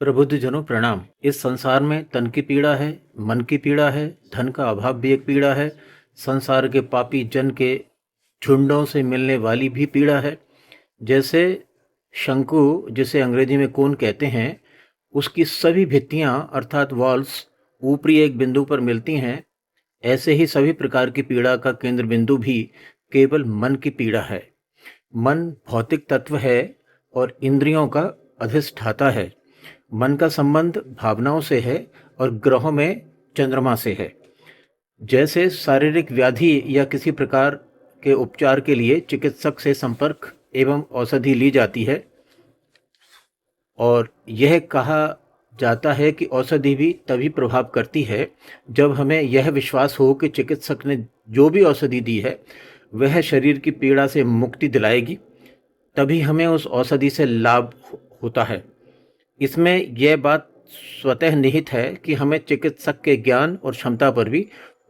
प्रबुद्धजनों प्रणाम। इस संसार में तन की पीड़ा है, मन की पीड़ा है, धन का अभाव भी एक पीड़ा है, संसार के पापी जन के झुंडों से मिलने वाली भी पीड़ा है। जैसे शंकु, जिसे अंग्रेजी में कोन कहते हैं, उसकी सभी भित्तियां अर्थात वॉल्स ऊपरी एक बिंदु पर मिलती हैं, ऐसे ही सभी प्रकार की पीड़ा का केंद्र बिंदु भी केवल मन की पीड़ा है। मन भौतिक तत्व है और इंद्रियों का अधिष्ठाता है। मन का संबंध भावनाओं से है और ग्रहों में चंद्रमा से है। जैसे शारीरिक व्याधि या किसी प्रकार के उपचार के लिए चिकित्सक से संपर्क एवं औषधि ली जाती है और यह कहा जाता है कि औषधि भी तभी प्रभाव करती है जब हमें यह विश्वास हो कि चिकित्सक ने जो भी औषधि दी है वह शरीर की पीड़ा से मुक्ति दिलाएगी, तभी हमें उस औषधि से लाभ होता है। इसमें यह बात स्वतः निहित है कि हमें चिकित्सक के ज्ञान और क्षमता पर भी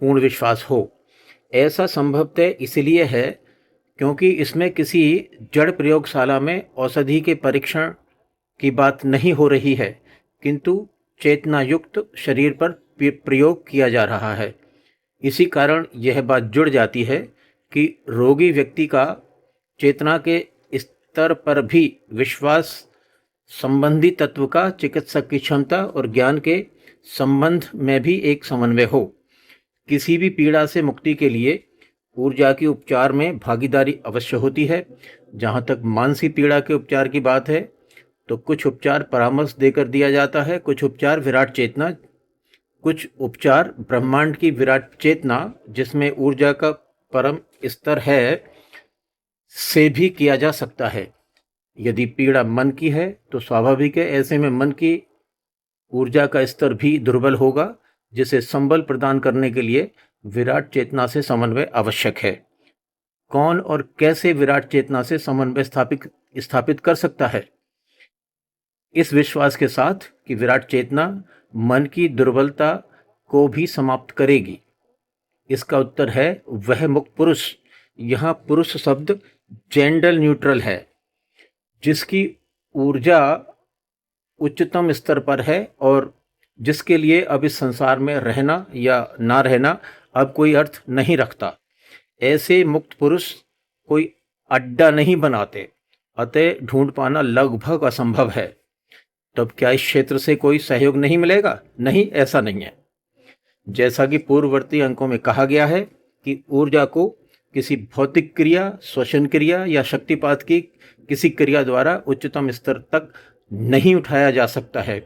पूर्ण विश्वास हो। ऐसा संभवतः इसलिए है क्योंकि इसमें किसी जड़ प्रयोगशाला में औषधि के परीक्षण की बात नहीं हो रही है, किंतु चेतना युक्त शरीर पर प्रयोग किया जा रहा है। इसी कारण यह बात जुड़ जाती है कि रोगी व्यक्ति का चेतना के स्तर पर भी विश्वास संबंधी तत्व का चिकित्सक की क्षमता और ज्ञान के संबंध में भी एक समन्वय हो। किसी भी पीड़ा से मुक्ति के लिए ऊर्जा के उपचार में भागीदारी अवश्य होती है। जहाँ तक मानसिक पीड़ा के उपचार की बात है तो कुछ उपचार परामर्श देकर दिया जाता है, कुछ उपचार विराट चेतना, कुछ उपचार ब्रह्मांड की विराट चेतना जिसमें ऊर्जा का परम स्तर है से भी किया जा सकता है। यदि पीड़ा मन की है तो स्वाभाविक है ऐसे में मन की ऊर्जा का स्तर भी दुर्बल होगा, जिसे संबल प्रदान करने के लिए विराट चेतना से समन्वय आवश्यक है। कौन और कैसे विराट चेतना से समन्वय स्थापित कर सकता है? इस विश्वास के साथ कि विराट चेतना मन की दुर्बलता को भी समाप्त करेगी। इसका उत्तर है वह मुक्त पुरुष। यहाँ पुरुष शब्द जेंडर न्यूट्रल है, जिसकी ऊर्जा उच्चतम स्तर पर है और जिसके लिए अब इस संसार में रहना या ना रहना अब कोई अर्थ नहीं रखता। ऐसे मुक्त पुरुष कोई अड्डा नहीं बनाते, अतः ढूंढ पाना लगभग असंभव है। तब क्या इस क्षेत्र से कोई सहयोग नहीं मिलेगा? नहीं, ऐसा नहीं है। जैसा कि पूर्ववर्ती अंकों में कहा गया है कि ऊर्जा को किसी भौतिक क्रिया, श्वसन क्रिया या शक्तिपात की किसी क्रिया द्वारा उच्चतम स्तर तक नहीं उठाया जा सकता है,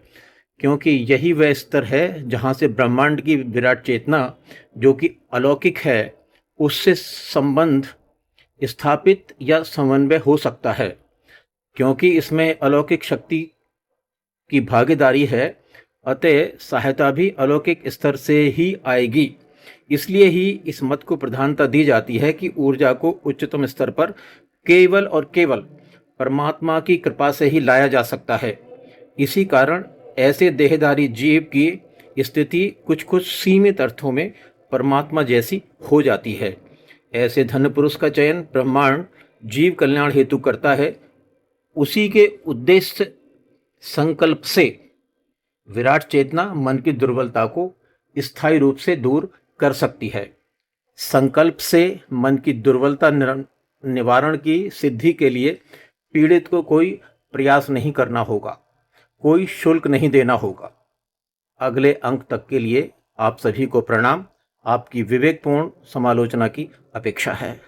क्योंकि यही वह स्तर है जहाँ से ब्रह्मांड की विराट चेतना, जो कि अलौकिक है, उससे संबंध स्थापित या समन्वय हो सकता है। क्योंकि इसमें अलौकिक शक्ति की भागीदारी है, अतः सहायता भी अलौकिक स्तर से ही आएगी। इसलिए ही इस मत को प्रधानता दी जाती है कि ऊर्जा को उच्चतम स्तर पर केवल और केवल परमात्मा की कृपा से ही लाया जा सकता है। इसी कारण ऐसे देहधारी जीव की स्थिति कुछ कुछ सीमित अर्थों में परमात्मा जैसी हो जाती है। ऐसे धन्य पुरुष का चयन ब्रह्मांड जीव कल्याण हेतु करता है। उसी के उद्देश्य संकल्प से विराट चेतना मन की दुर्बलता को स्थायी रूप से दूर कर सकती है। संकल्प से मन की दुर्बलता निवारण की सिद्धि के लिए पीड़ित को कोई प्रयास नहीं करना होगा, कोई शुल्क नहीं देना होगा। अगले अंक तक के लिए आप सभी को प्रणाम। आपकी विवेकपूर्ण समालोचना की अपेक्षा है।